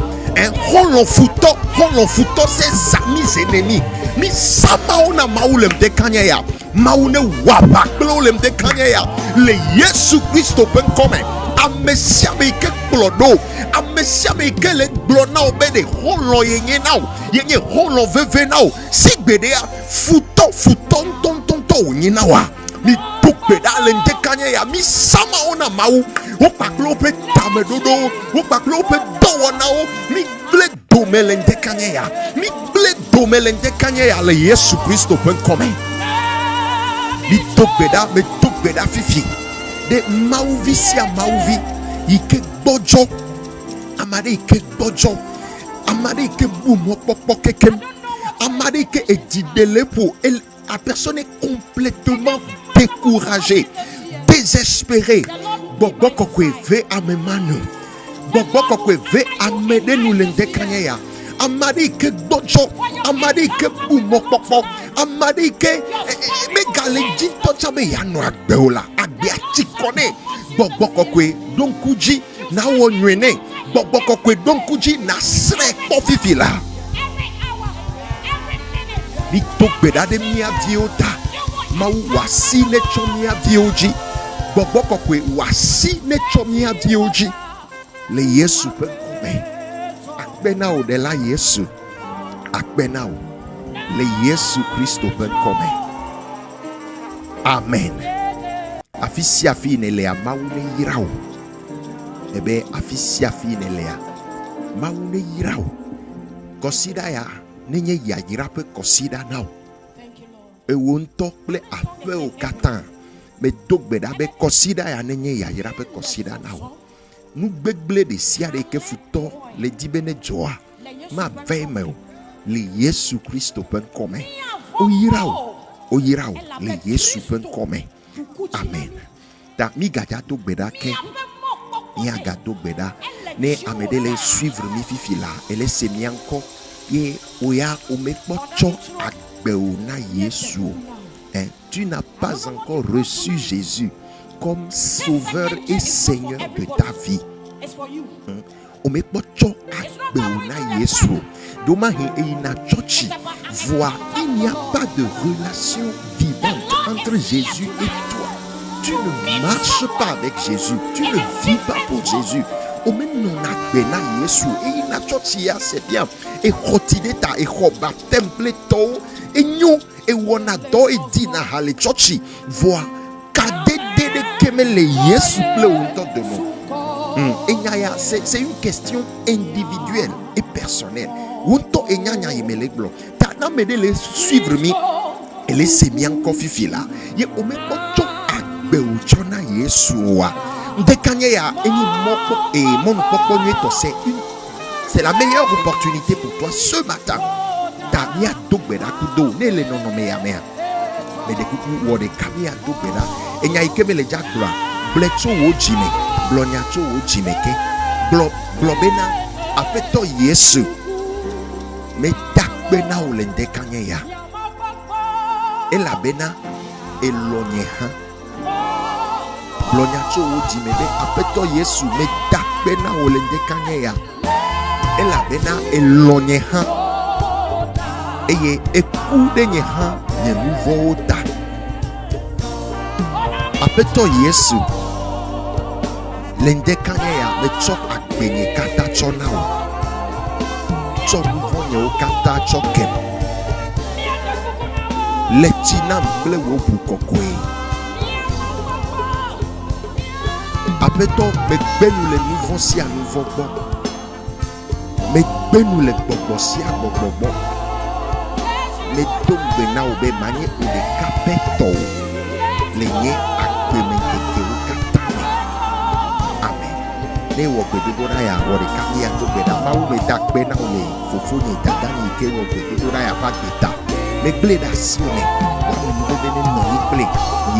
holo futo ses amis ennemis mi sama ona maulem de kanya ya maune wapa blolem de kanya ya le Yesu Christo pen come amesia me ke blodo amesia me ke le blona obede holo yenye nao yenye holo veve nao sigbedea futo tonto nyina wa mi tukbeda le nde kanya ya mi sama ona mau opaklo pe tamedodo opaklo pe dowo nao mi ble domele nde kanya ya mi ble domele nde kanya ya le Yesu Christo pen come mi tukbeda fifi de mauvi sia mauvi ike bojo amade ike bojo amade ike bumo popo kekem amade ike edidele pour la personne est complètement découragée, désespérée, gbɔgbɔ kɔkɔe ve amemanu, gbɔgbɔ kɔkɔe ve ame ɖe nu le ŋdekanye ya. Amadi ke gbɔdzɔ, amadi ke bu mɔkpɔkpɔ, amadi ke megale dzitɔ tsa be yanɔ agbe o la, agbe atsikɔ ne. Gbɔgbɔ kɔkɔe donku dzi na wɔ nyuie ne, gbɔgbɔ kɔkɔe donku dzi na srɛ kpɔ fifi la. Mi to gbe ɖa ɖe mía viwo ta, Mawu wɔ asi ne tsɔ mía viwo dzi, gbɔgbɔ kɔkɔe wɔ asi ne tsɔ mía viwo dzi le Yesu ƒe ŋkume. Akpe na wo ɖela Yesu, akpe na wo le Yesu Kristo ƒe ŋkɔme. Amen. Afi sia afi ne lea, Mawu ne yra wo. Ebe afi sia afi ne lea, Mawu ne yra wo. Kɔsiɖa ya nenye yayra ƒe kɔsiɖa na wo. Ewo ŋutɔ kple aƒewo katã medo gbe ɖa be kɔsiɖa ya nenye yayra ƒe kɔsiɖa na wo. Nu gbegble ɖe sia ɖe ke futɔ le di be ne dzɔa mave me o le Yesu Kristo ƒe ŋkɔme. Oyira wo le Yesu ƒe ŋkɔme. Amen. Ta mi gadza do gbe ɖa ke míagado gbe ɖa ne ame ɖe le suivre mi fifi la ele se mia ŋkɔ ye oya omekpɔ tsɔ agbewo na Yesu. Tu n'as pas encore reçu Jésus comme sauveur et Seigneur de ta vie. Omekpɔ tsɔ agbewo na Yesu. Domahi eina tchotchi voit il n'y a pas de relation vivante entre Jésus et toi. Tu ne marches pas avec Jésus, tu ne vis pas pour Jésus. Au même non agbe na Yesu eina tchotchi ya c'est bien. E khotide ta e khoba temple to e nyo e wona do e dina hale tchotchi voit kadede de kemele Yesu ple unto de mo. C'est une question individuelle et personnelle. Unto enyanya yemeleglo. Ta na me de le suivre mi et les semi encore fifi la. Ye ome ocho agbe ucho na Yesu wa. Ndekanye ya eni moko et mon poko to c'est la meilleure opportunité pour toi ce matin. Ta mia dogbe da kudo ne le nono me ya mea. Me de kuku wo de kamia dogbe da. Enya ikeme le jakura. Blecho wo jime. Blonyacho wo jimeke. Blobena afeto Yesu. Me takbena o le ndekanye ya. Elabena elonyeha. Blonyacho wo jimebe afeto Yesu me takbena o le ndekanye ya. Elabena elonyeha. Eye ekude nyeha nye nouveau ta. Afeto Yesu. Lende kanye ya me chok akbenye kata chona o. Chok mvonye o kata chokem. Letina mble wo bukokwe. Apeto me gbenu le nouveau si a nouveau bon. Me gbenu le bobo si a bobo bon. Me tombe na obe manye ou de kapeto. Lenye akbeme keke o kata. Ne wo gbedodo ya wo de kami ya to gbeda mawu me da gbe na ole fofo ni dada ni ke wo gbedodo ya fa gbeta me gbeda si me wa me no be ne no ni ple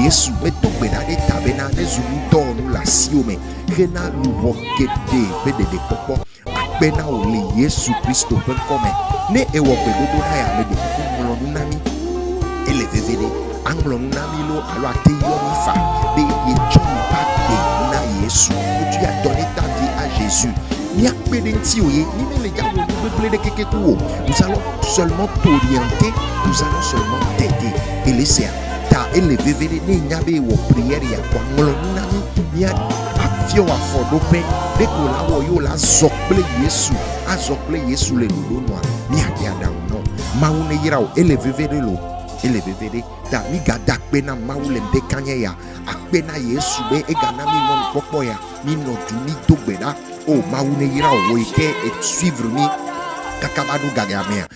Yesu me to gbeda de tabe na ne zulu do nu la si o me rena lu wo gede be de popo agbe na ole Yesu Kristo pe come ne e wo gbedodo ya me de ku mo nu nami ele vevede anglo nu nami lo alo ate yo mi fa be ye choni pa de na Yesu tu as donné ta vie à Jésus. Nous allons seulement t'orienter, nous allons seulement t'aider et laisser ta élevé véné n'yabe ou prière ya kwa ngolonami nia afio wa fodope de ko la wo yo la zokple Yesu azokple Yesu le lolo noa nia dia da no mawu ne yira o élevé véné lo élevé véné ta mi gada pe na mawu le ndekanye ya akpe na Yesu be egana mi mon popo ya mi no du mi dogbeda o mawu ne yira o ike et suivre mi kakabadu gagamea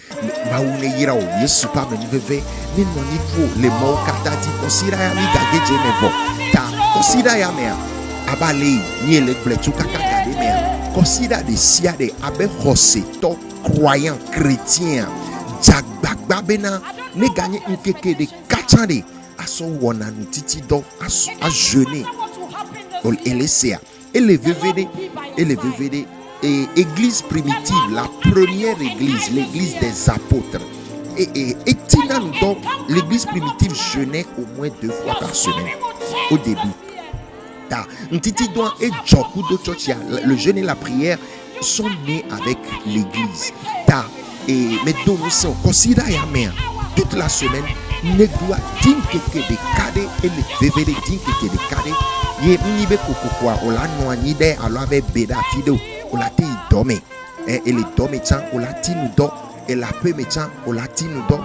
mawu ne yira o Yesu pa me veve ni no ni fo le mo katati kosira ya mi gageje mevo ta kosira ya mea abale ni ele bletu kakagade mea kosira de sia de abe hoseto croyant chrétien jagbagba bena ne gagner nkeke de katande aso wona nutiti do a jeûner et les CA, et les VVD, et église primitive, la première église, l'église des apôtres. Et donc, l'église primitive jeûnait au moins 2 fois par semaine au début. Le jeûne et la prière sont nés avec l'église. Mais donc nous sommes considérés toute la semaine. Ne doit dire que des cadets et les VVD dire que des cadets. Yé nibe kokokwa ola noani de alors avec beda fido ola te dorme et les dorme chan ola ti nous do et la pe mechan ola ti nous do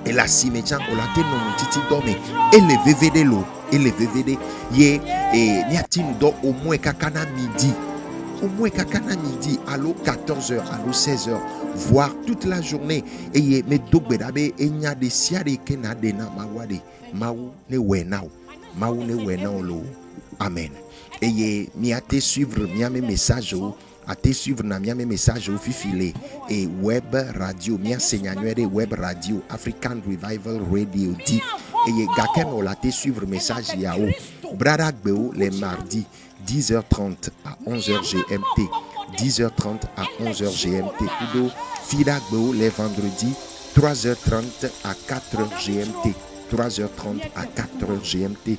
et la si mechan ola te non titi dorme et les VVD lo et les VVD yé et ni ati nous do au moins kakana midi. Au moins kakana midi, allo 14h, allo 16h, voire toute la journée. Et me dogbedabe et nya de siare kena de na mawade. Mau ne wenao. Mau ne wenao lo. Amen. Et mi a te suivre mi a mes messages a te suivre na mi a mes messages au fifile et web radio mi a seigneur web radio African Revival Radio dit et gaken o la te suivre message ya o brada gbeo les mardis 10h30 à 11h GMT 10h30 à 11h GMT Kudo Fida gbeo les vendredis 3h30 à 4h GMT 3h30 à 4h GMT.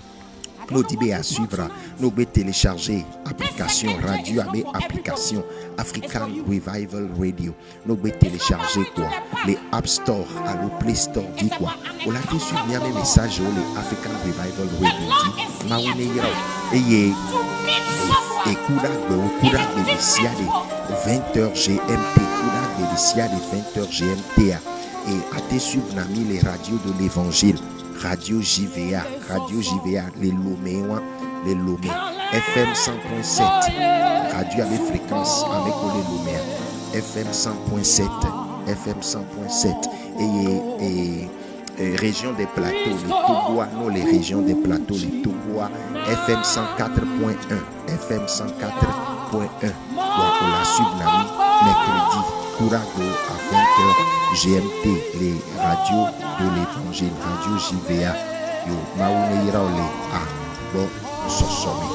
Nous dibé à suivre, nous pouvons télécharger application radio, application African Revival Radio. Nous pouvons télécharger quoi? Les App Store, à le Play Store, dit quoi? On a été suivi mes messages, les African Revival Radio, dit Maouneira, et Koura de Siade, 20h GMT, Koura de Siade, 20h GMT, et à te suivre les radios de l'évangile. Radio JVA, les Lomé, FM 100.7, radio avec fréquence avec les Lomé, FM 100.7, et région des plateaux, les Togois, non les régions des plateaux, les Togois, FM 104.1, FM 104.1, donc on la suivre mercredi. Courago à 20h GMT, les radios de l'évangile, radio JVA, yo Maouneira Ole à bon Sosome.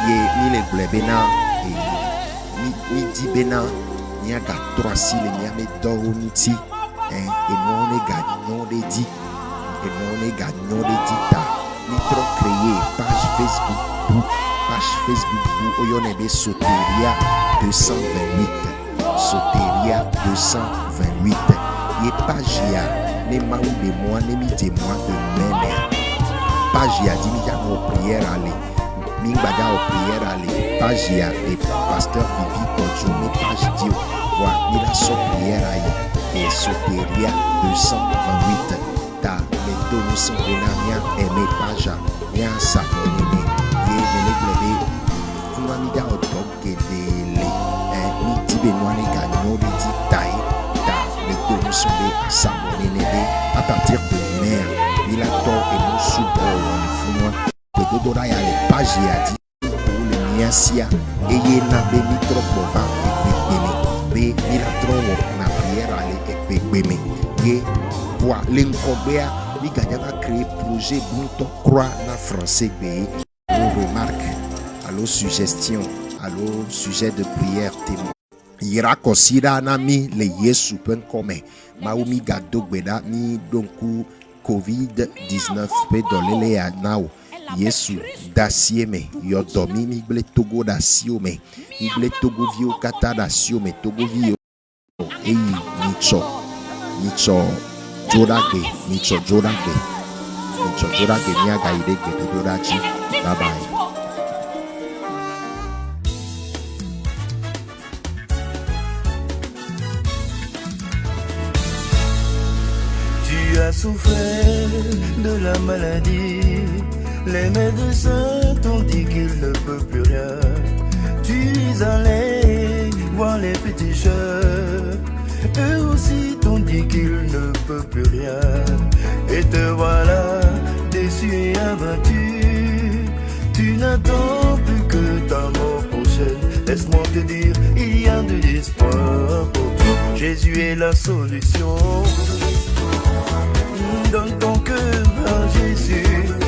Yé mi les blébena et mi di bena, ni a 3 si les mi a me doroniti, et non les gagnons des dit, et non les gagnons des dita, ni trop créé page Facebook. Page Facebook pour Oyonebe Soteria 228. Soteria 228. Yé page ya, ne maou de moi, ne mi de moi de même. Page ya, dit mi au prière aller. Mingbaga au prière aller. Page ya, et pasteur Vivi Kodjo, mi page dio. Wa, mi la so prière aille. Et Soteria 228. Ta, me dono son renamia, et me page, mia sabonene. Amiga au top que les midi benoît les gagnants de ditaille les deux sont des samoné à partir de mer il a tort et nous sous bord le dodo ya les pages a dit pour le niasia et il n'a béni trop bovin et bébé mais il a trop na prière aller et bébé et pour l'incobéa il gagne à créer projet bouton croix na français pays on remarque. Allo suggestion, allo sujet de prière témoin. Ira kosira nami le Yesu pen kome. Maumi gado gbeda mi donku COVID-19 pe dolele ya nao. Yesu dasieme yodomi mi ble togo dasiome. Mi ble togo vio kata dasiome togo vio. Eyi nicho jorage niaga ide gedodaji. Bye bye. Tu as souffert de la maladie. Les médecins t'ont dit qu'il ne peut plus rien. Tu es allé voir les petits chefs. Eux aussi t'ont dit qu'ils ne peuvent plus rien. Et te voilà déçu et abattu. Tu n'attends plus que ta mort prochaine. Laisse-moi te dire, il y a de l'espoir pour toi. Jésus est la solution. Donne ton cœur à Jésus.